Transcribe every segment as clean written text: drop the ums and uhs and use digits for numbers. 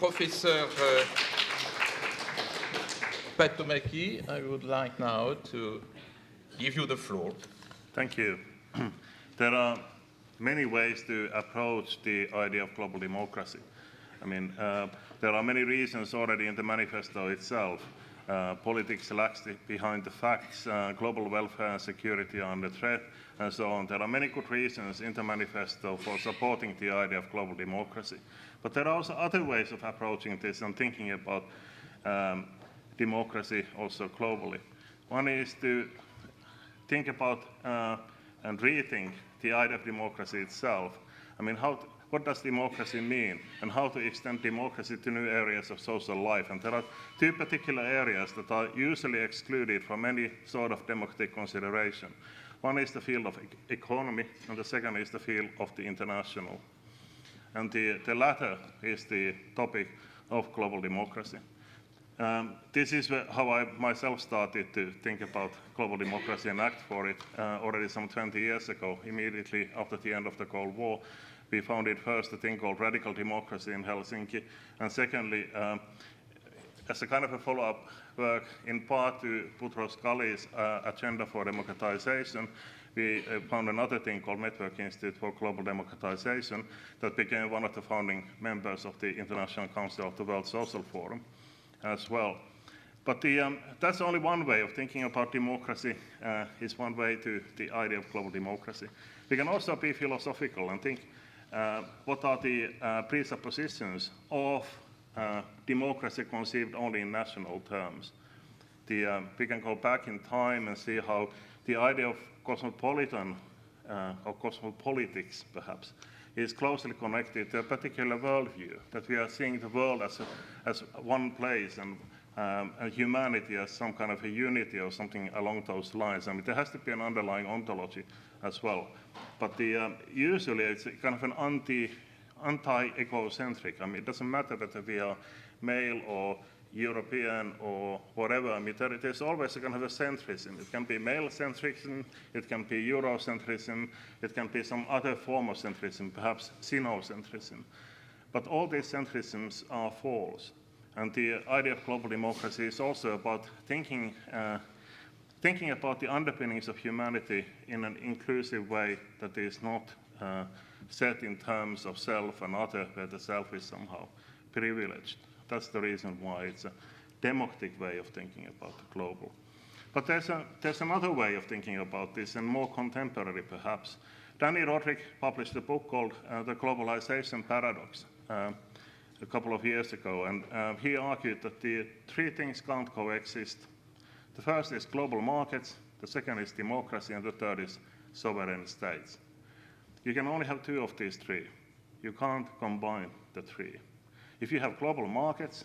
Professor Patomaki, I would like now to give you the floor. Thank you. There are many ways to approach the idea of global democracy. I mean, there are many reasons already in the manifesto itself. Politics lacks behind the facts, global welfare and security are under threat, and so on. There are many good reasons in the manifesto for supporting the idea of global democracy. But there are also other ways of approaching this and thinking about democracy also globally. One is to think about and rethink the idea of democracy itself. I mean, what does democracy mean, and how to extend democracy to new areas of social life? And there are two particular areas that are usually excluded from any sort of democratic consideration. One is the field of economy, and the second is the field of the international. And the latter is the topic of global democracy. This is how I myself started to think about global democracy and act for it already some 20 years ago, immediately after the end of the Cold War. We founded first a thing called Radical Democracy in Helsinki, and secondly, as a kind of a follow-up work in part to Boutros Ghali's Agenda for Democratization, we found another thing called Network Institute for Global Democratization that became one of the founding members of the International Council of the World Social Forum as well. But that's only one way of thinking about democracy, is one way to the idea of global democracy. We can also be philosophical and think what are the presuppositions of democracy conceived only in national terms. We can go back in time and see how the idea of cosmopolitan or cosmopolitics, perhaps, is closely connected to a particular worldview, that we are seeing the world as one place and humanity as some kind of a unity or something along those lines. I mean, there has to be an underlying ontology as well. But usually it's kind of an anti-egocentric. I mean, it doesn't matter whether we are male or European or whatever. I mean, there's always a kind of a centrism. It can be male centrism, it can be Eurocentrism, it can be some other form of centrism, perhaps Sinocentrism. But all these centrisms are false. And the idea of global democracy is also about thinking about the underpinnings of humanity in an inclusive way that is not set in terms of self and other, where the self is somehow privileged. That's the reason why it's a democratic way of thinking about the global. But there's another way of thinking about this, and more contemporary perhaps. Danny Roderick published a book called The Globalization Paradox a couple of years ago, and he argued that the three things can't coexist. The first is global markets, the second is democracy, and the third is sovereign states. You can only have two of these three. You can't combine the three. If you have global markets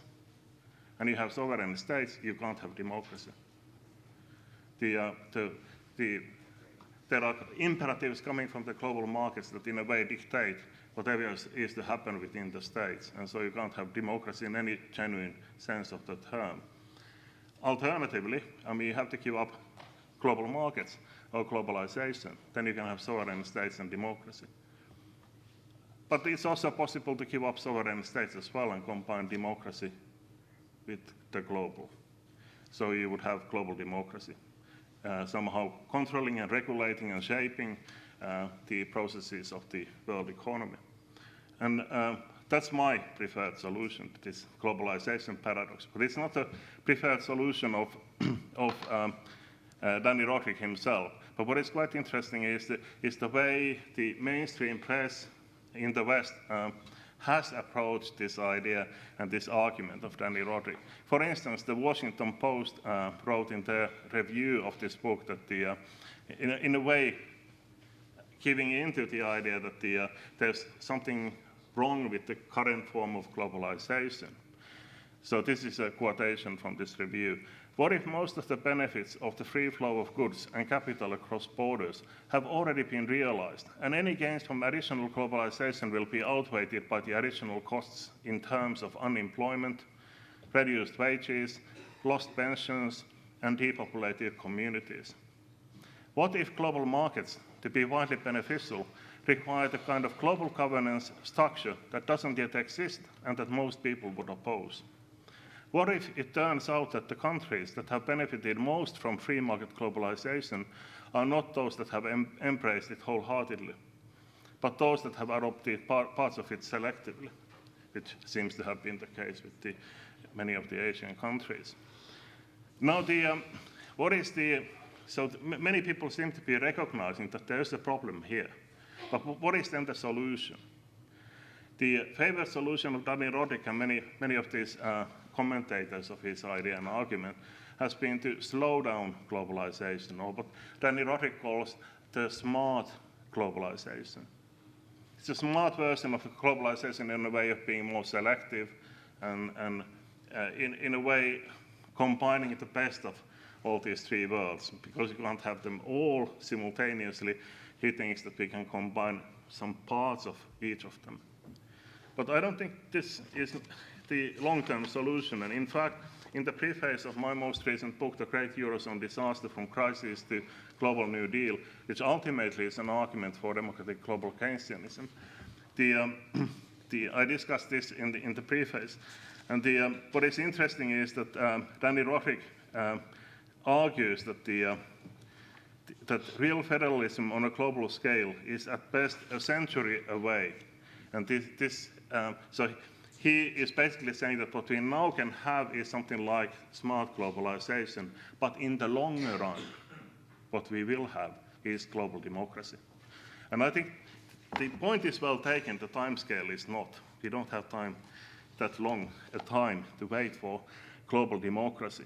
and you have sovereign states, you can't have democracy. There are imperatives coming from the global markets that in a way dictate whatever is to happen within the states, and so you can't have democracy in any genuine sense of the term. Alternatively, I mean, you have to give up global markets or globalization, then you can have sovereign states and democracy. But it's also possible to give up sovereign states as well and combine democracy with the global. So you would have global democracy, somehow controlling and regulating and shaping the processes of the world economy. And that's my preferred solution to this globalization paradox. But it's not a preferred solution of Danny Roderick himself. But what is quite interesting is the way the mainstream press in the West has approached this idea and this argument of Danny Roderick. For instance, the Washington Post wrote in their review of this book that in a way giving into the idea that there's something wrong with the current form of globalization. So this is a quotation from this review. What if most of the benefits of the free flow of goods and capital across borders have already been realized, and any gains from additional globalization will be outweighed by the additional costs in terms of unemployment, reduced wages, lost pensions, and depopulated communities? What if global markets, to be widely beneficial, require the kind of global governance structure that doesn't yet exist and that most people would oppose? What if it turns out that the countries that have benefited most from free market globalization are not those that have embraced it wholeheartedly, but those that have adopted parts of it selectively, which seems to have been the case with many of the Asian countries. Now, many people seem to be recognizing that there is a problem here, but what is then the solution? The favorite solution of Danny Roddick and many of these commentators of his idea and argument has been to slow down globalization, or what Danny Roddick calls the smart globalization. It's a smart version of globalization in a way of being more selective and in a way combining the best of all these three worlds, because you can't have them all simultaneously. He thinks that we can combine some parts of each of them. But I don't think this is the long-term solution. And in fact, in the preface of my most recent book, The Great Eurozone Disaster from Crisis to Global New Deal, which ultimately is an argument for democratic global Keynesianism, I discussed this in the preface. And what is interesting is that Danny Roddick argues that that real federalism on a global scale is at best a century away. And so he is basically saying that what we now can have is something like smart globalization, but in the longer run, what we will have is global democracy. And I think the point is well taken, the time scale is not. We don't have that long a time to wait for global democracy.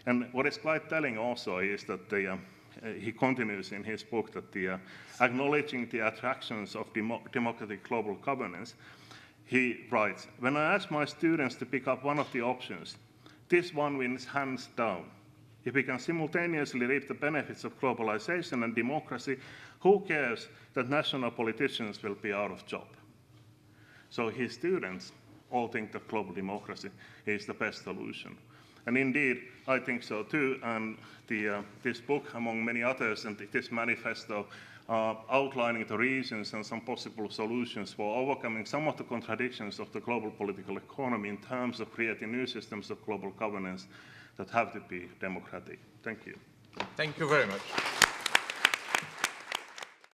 And what is quite telling also is that he continues in his book that acknowledging the attractions of democratic global governance, he writes, "When I ask my students to pick up one of the options, this one wins hands down. If we can simultaneously reap the benefits of globalization and democracy, who cares that national politicians will be out of job?" So his students all think that global democracy is the best solution. And indeed, I think so too, and this book, among many others, and this manifesto are outlining the reasons and some possible solutions for overcoming some of the contradictions of the global political economy in terms of creating new systems of global governance that have to be democratic. Thank you. Thank you very much.